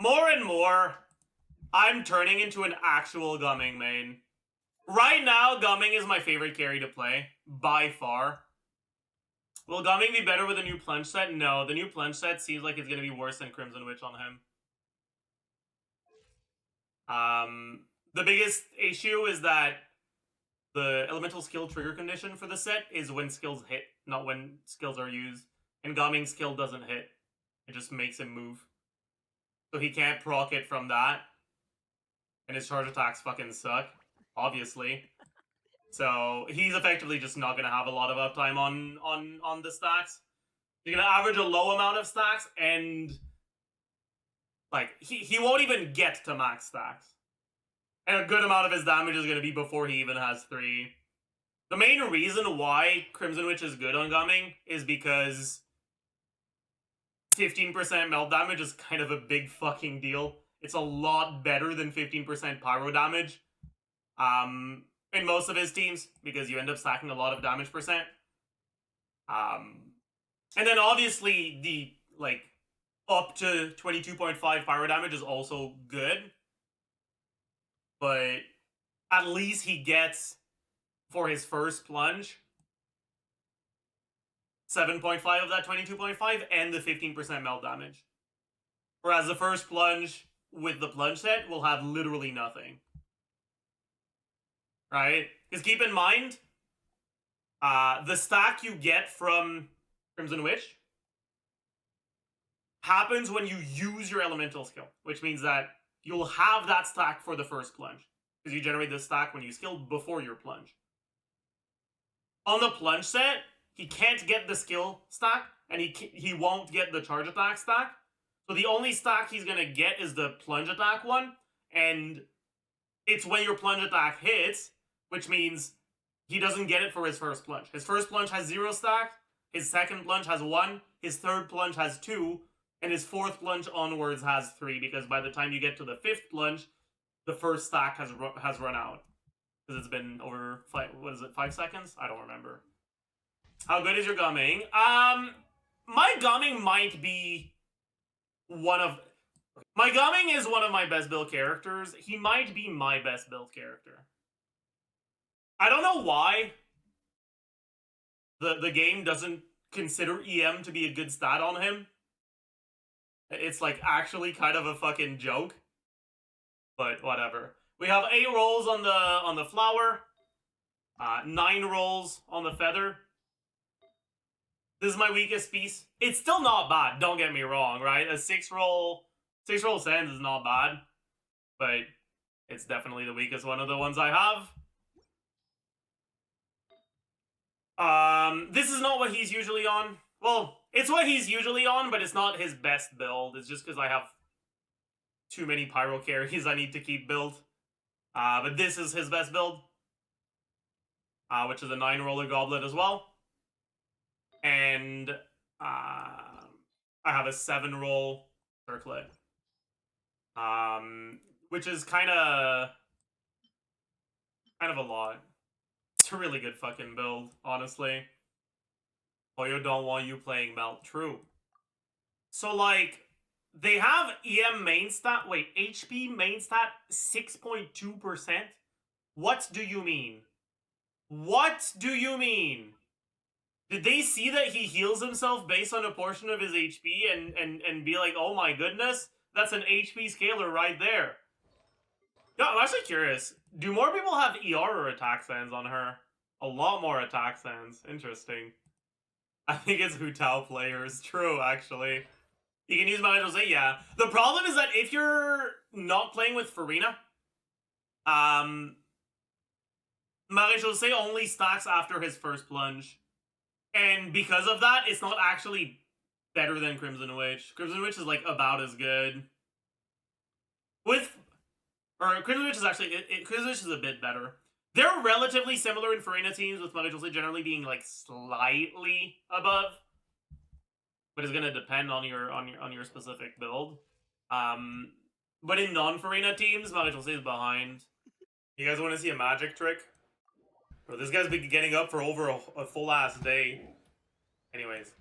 more and more, I'm turning into an actual Gumming main. Right now, Gumming is my favorite carry to play, by far. Will Gumming be better with a new Plunge set? No, the new Plunge set seems like it's going to be worse than Crimson Witch on him. The biggest issue is that the elemental skill trigger condition for the set is when skills hit, not when skills are used. And Gumming's skill doesn't hit. It just makes him move. So he can't proc it from that. And his charge attacks fucking suck, obviously. So he's effectively just not gonna have a lot of uptime on the stacks. You're gonna average a low amount of stacks, and like he won't even get to max stacks. And a good amount of his damage is gonna be before he even has 3. The main reason why Crimson Witch is good on Gumming is because 15% melt damage is kind of a big fucking deal. It's a lot better than 15% pyro damage. In most of his teams, because you end up stacking a lot of damage percent. And then obviously the, like, up to 22.5 pyro damage is also good. But at least he gets, for his first plunge, 7.5 of that 22.5 and the 15% melt damage. Whereas the first plunge with the Plunge set will have literally nothing. Right? Because keep in mind, the stack you get from Crimson Witch happens when you use your elemental skill, which means that you'll have that stack for the first plunge, because you generate this stack when you skill before your plunge. On the Plunge set, he can't get the skill stack, and he won't get the charge attack stack. So the only stack he's gonna get is the Plunge attack one, and it's when your Plunge attack hits, which means he doesn't get it for his first plunge. His first plunge has 0 stack, his second plunge has 1, his third plunge has 2, and his fourth plunge onwards has 3, because by the time you get to the 5th plunge, the first stack has run out. Because it's been over, 5 seconds? I don't remember. How good is your Gumming? My Gumming might be my Gumming is one of my best build characters. He might be my best build character. I don't know why the game doesn't consider EM to be a good stat on him. It's like actually kind of a fucking joke. But whatever. We have 8 rolls on the flower. 9 rolls on the feather. This is my weakest piece. It's still not bad, don't get me wrong, right? A 6 roll sands is not bad. But it's definitely the weakest one of the ones I have. This is not what he's usually on. Well, it's what he's usually on, but it's not his best build. It's just because I have too many pyro carries I need to keep build. But this is his best build. Which is a 9 roller goblet as well. And I have a 7 roll circlet. Which is kind of a lot. It's a really good fucking build, honestly. Oyo don't want you playing Melt. True. So, like, they have EM main stat. Wait, HP main stat 6.2%? What do you mean? What do you mean? Did they see that he heals himself based on a portion of his HP and be like, oh my goodness, that's an HP scaler right there? Yeah, I'm actually curious. Do more people have ER or attack sands on her? A lot more attack sands. Interesting. I think it's Hutao players. True, actually. You can use Marie-José, yeah. The problem is that if you're not playing with Farina, Marie-José only stacks after his first plunge. And because of that, it's not actually better than Crimson Witch. Crimson Witch is, like, about as good. Crimson Witch is actually, Crimson Witch is a bit better. They're relatively similar in Farina teams, with Marie-José generally being, like, slightly above. But it's gonna depend on your specific build. But in non-Farina teams, Marie-José is behind. You guys want to see a magic trick? Bro, this guy's been getting up for over a full-ass day. Anyways.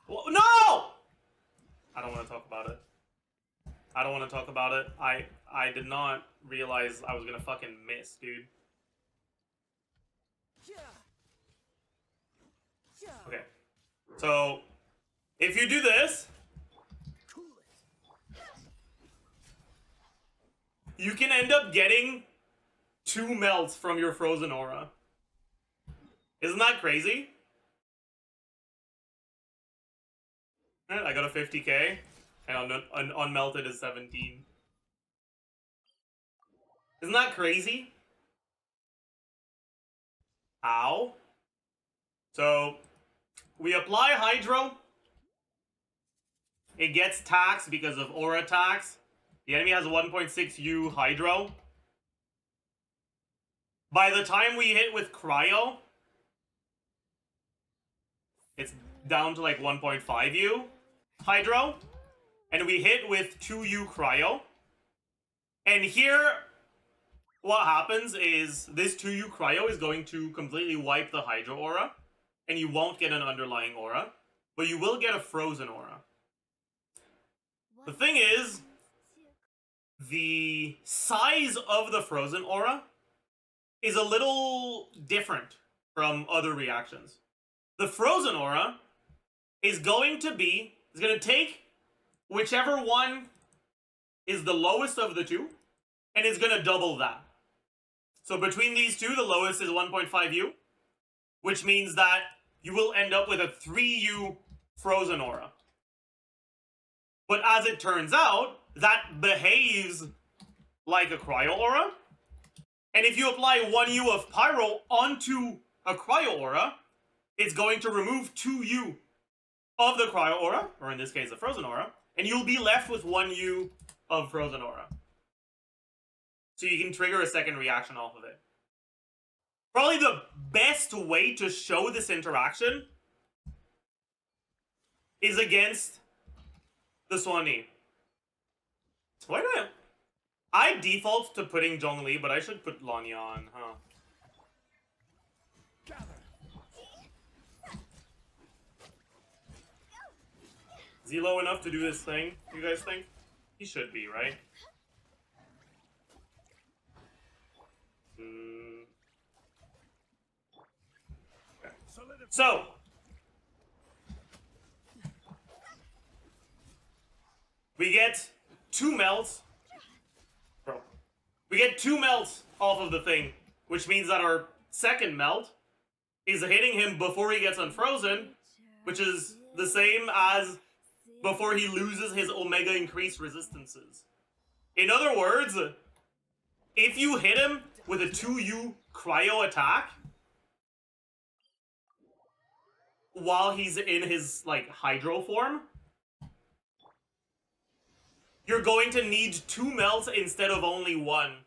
Well, no! I don't want to talk about it. I don't want to talk about it. I did not realize I was gonna fucking miss, dude. Okay. So, if you do this, you can end up getting 2 melts from your frozen aura. Isn't that crazy? I got a 50k, and unmelted is 17. Isn't that crazy? Ow. So, we apply Hydro. It gets taxed because of aura tax. The enemy has 1.6U Hydro. By the time we hit with Cryo, it's down to like 1.5U Hydro. And we hit with 2U Cryo. And here, what happens is this 2U Cryo is going to completely wipe the Hydro aura. And you won't get an underlying aura. But you will get a frozen aura. The thing is, the size of the frozen aura is a little different from other reactions. The frozen aura is going to take whichever one is the lowest of the two, and it's going to double that. So between these two, the lowest is 1.5U, which means that you will end up with a 3U frozen aura. But as it turns out, that behaves like a cryo aura. And if you apply 1U of pyro onto a cryo aura, it's going to remove 2U of the cryo aura, or in this case, the frozen aura, and you'll be left with 1U of frozen aura. So you can trigger a second reaction off of it. Probably the best way to show this interaction is against the Swanee. Why do I default to putting Zhongli, but I should put Lanya on, huh? Is he low enough to do this thing, you guys think? He should be, right? Okay. So, we get 2 melts. Bro. We get 2 melts off of the thing, which means that our second melt is hitting him before he gets unfrozen, which is the same as before he loses his Omega increased resistances. In other words, if you hit him with a 2U cryo attack while he's in his, like, hydro form, you're going to need 2 melts instead of only 1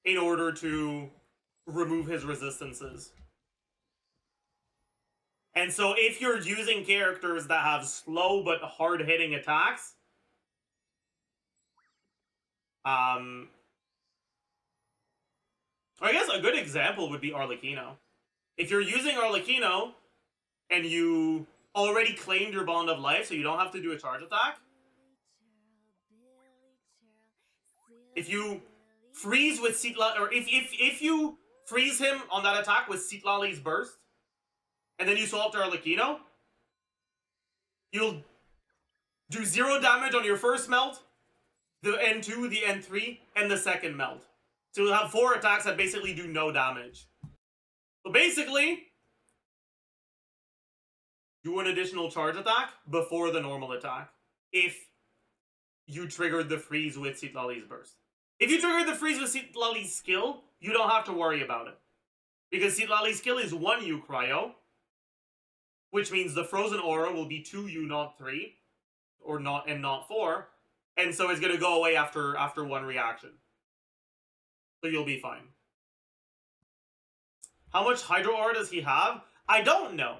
in order to remove his resistances. And so if you're using characters that have slow but hard-hitting attacks, I guess a good example would be Arlecchino. If you're using Arlecchino and you already claimed your Bond of Life so you don't have to do a charge attack, if you freeze with Citlali, or if you freeze him on that attack with Citlali's Burst, and then you swap to Arlecchino, you'll do 0 damage on your first melt, the N2, the N3, and the second melt. So you'll have 4 attacks that basically do no damage. So basically, do an additional charge attack before the normal attack if you triggered the freeze with Citlali's Burst. If you triggered the freeze with Citlali's skill, you don't have to worry about it. Because Citlali's skill is 1U cryo, which means the frozen aura will be 2U, not 3, or not 4, and so it's gonna go away after 1 reaction. So you'll be fine. How much Hydro Aura does he have? I don't know.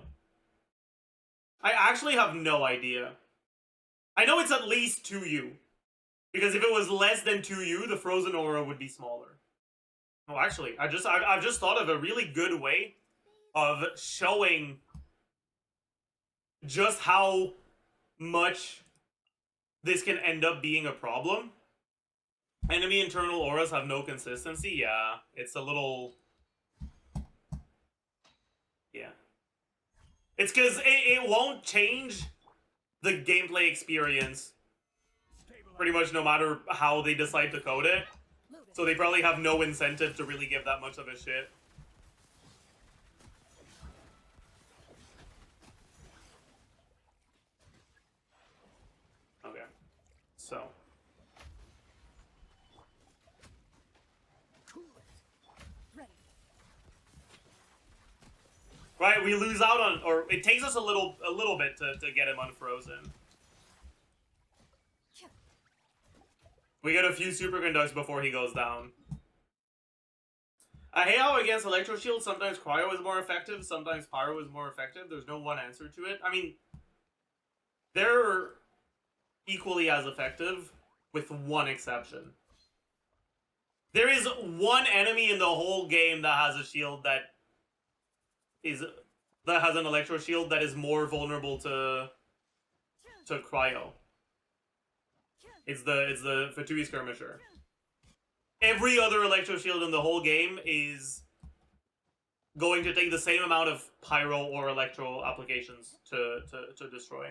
I actually have no idea. I know it's at least 2U. Because if it was less than 2U, the frozen aura would be smaller. Oh, actually, I've just thought of a really good way of showing just how much this can end up being a problem. Enemy internal auras have no consistency. Yeah, it's a little... Yeah. It's because it won't change the gameplay experience pretty much no matter how they decide to code it. So they probably have no incentive to really give that much of a shit. Okay. So... Right, we lose out on, or it takes us a little bit to get him unfrozen. We get a few superconducts before he goes down. I hate how against Electro Shield, sometimes Cryo is more effective, sometimes Pyro is more effective. There's no one answer to it. I mean, they're equally as effective, with one exception. There is one enemy in the whole game that has a shield that has an Electro Shield that is more vulnerable to Cryo. It's the Fatui Skirmisher. Every other Electro Shield in the whole game is going to take the same amount of Pyro or Electro applications to destroy.